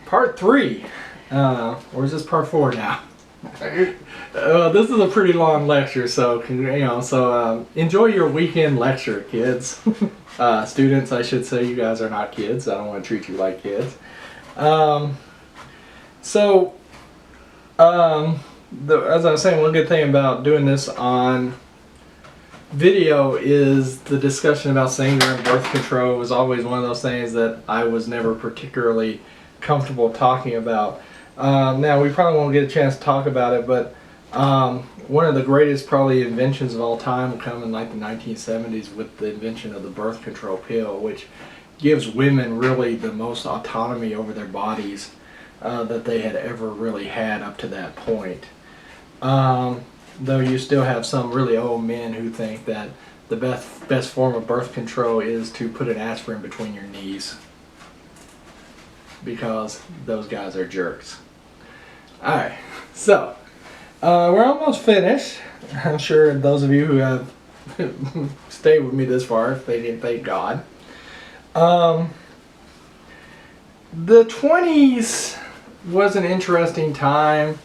Part 3. Or is this part 4 now? This is a pretty long lecture, so enjoy your weekend lecture, kids. Students, I should say. You guys are not kids. I don't want to treat you like kids. As I was saying, one good thing about doing this on video is the discussion about sanger and birth control was always one of those things that I was never particularly comfortable talking about. Now, we probably won't get a chance to talk about it, but one of the greatest probably inventions of all time will come in like the 1970s with the invention of the birth control pill, which gives women really the most autonomy over their bodies that they had ever really had up to that point. Though you still have some really old men who think that the best form of birth control is to put an aspirin between your knees, because those guys are jerks. Alright, so we're almost finished. I'm sure those of you who have stayed with me this far, if they didn't, thank God. The 20s was an interesting time.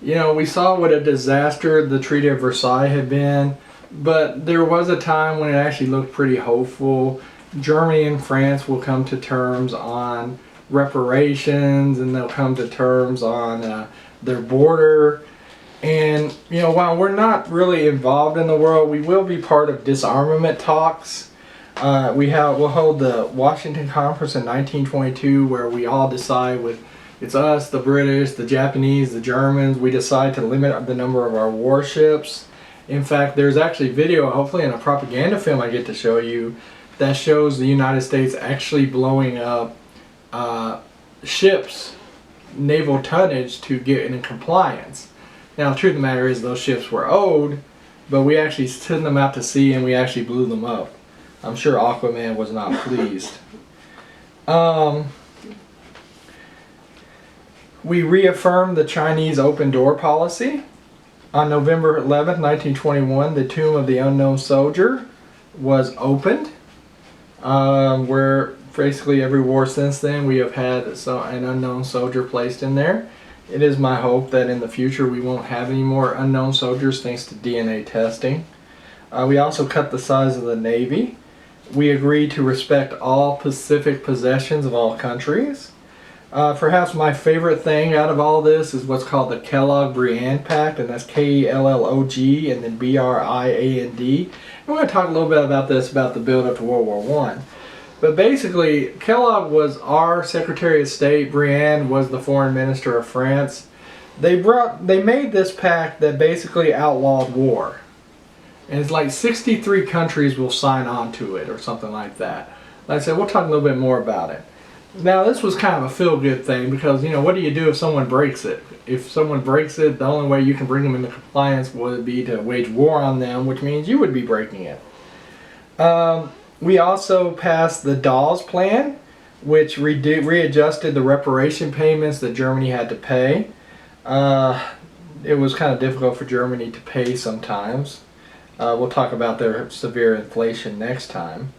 You know, we saw what a disaster the Treaty of Versailles had been, but there was a time when it actually looked pretty hopeful. Germany and France will come to terms on reparations, and they'll come to terms on their border. And, you know, while we're not really involved in the world, we will be part of disarmament talks. We'll hold the Washington Conference in 1922, where we all decide it's us, the British, the Japanese, the Germans. We decide to limit the number of our warships. In fact, there's actually video, hopefully in a propaganda film I get to show you, that shows the United States actually blowing up ships, naval tonnage, to get in compliance. Now, the truth of the matter is those ships were owed, but we actually sent them out to sea and we actually blew them up. I'm sure Aquaman was not pleased. We reaffirmed the Chinese open door policy. On November 11th, 1921, the tomb of the unknown soldier was opened. Where basically every war since then we have had an unknown soldier placed in there. It is my hope that in the future we won't have any more unknown soldiers thanks to DNA testing. We also cut the size of the Navy. We agreed to respect all Pacific possessions of all countries. Perhaps my favorite thing out of all this is what's called the Kellogg-Briand Pact, and that's K-E-L-L-O-G and then B-R-I-A-N-D. We're going to talk a little bit about this, about the build-up to World War I. But basically, Kellogg was our Secretary of State. Briand was the Foreign Minister of France. They made this pact that basically outlawed war. And it's like 63 countries will sign on to it or something like that. Like I said, we'll talk a little bit more about it. Now, this was kind of a feel-good thing because, you know, what do you do if someone breaks it? If someone breaks it, the only way you can bring them into compliance would be to wage war on them, which means you would be breaking it. We also passed the Dawes Plan, which readjusted the reparation payments that Germany had to pay. It was kind of difficult for Germany to pay sometimes. We'll talk about their severe inflation next time.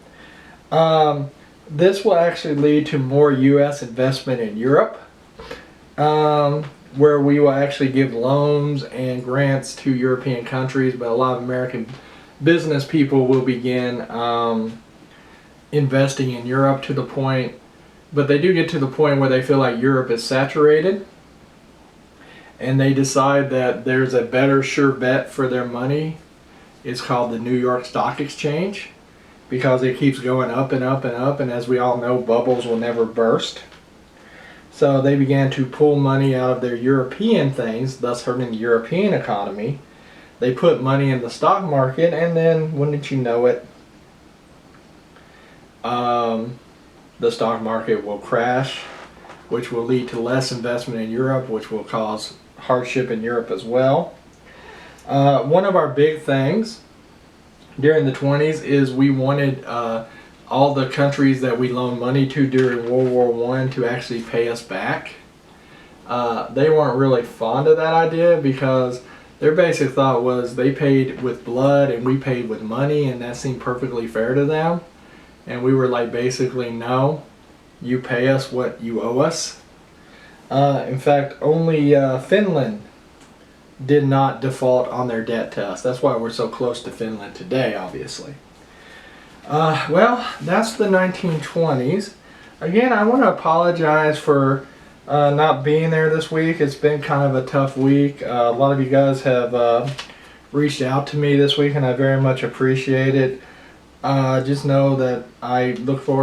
This will actually lead to more U.S. investment in Europe, where we will actually give loans and grants to European countries, but a lot of American business people will begin investing in Europe to the point, but they do get to the point where they feel like Europe is saturated, and they decide that there's a better sure bet for their money. It's called the New York Stock Exchange, because it keeps going up and up and up, and as we all know, bubbles will never burst. So they began to pull money out of their European things, thus hurting the European economy. They put money in the stock market, and then, wouldn't you know it, the stock market will crash, which will lead to less investment in Europe, which will cause hardship in Europe as well. One of our big things during the 20s is we wanted all the countries that we loaned money to during World War I to actually pay us back. They weren't really fond of that idea because their basic thought was they paid with blood and we paid with money, and that seemed perfectly fair to them. And we were like, basically, no, you pay us what you owe us. In fact, only Finland did not default on their debt test. That's why we're so close to Finland today, obviously. Well, that's the 1920s. Again, I want to apologize for not being there this week. It's been kind of a tough week. A lot of you guys have reached out to me this week, and I very much appreciate it. Just know that I look forward